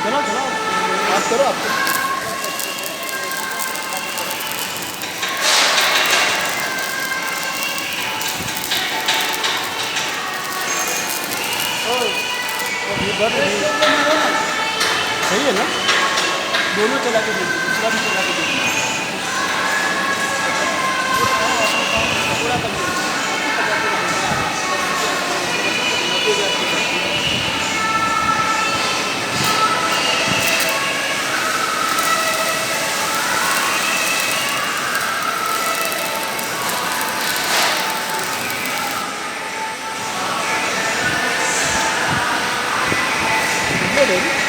चलो चलो आप करो आप सही है ना दोनों चला के देखिए दूसरा भी चला के देखिए थोड़ा कम Really?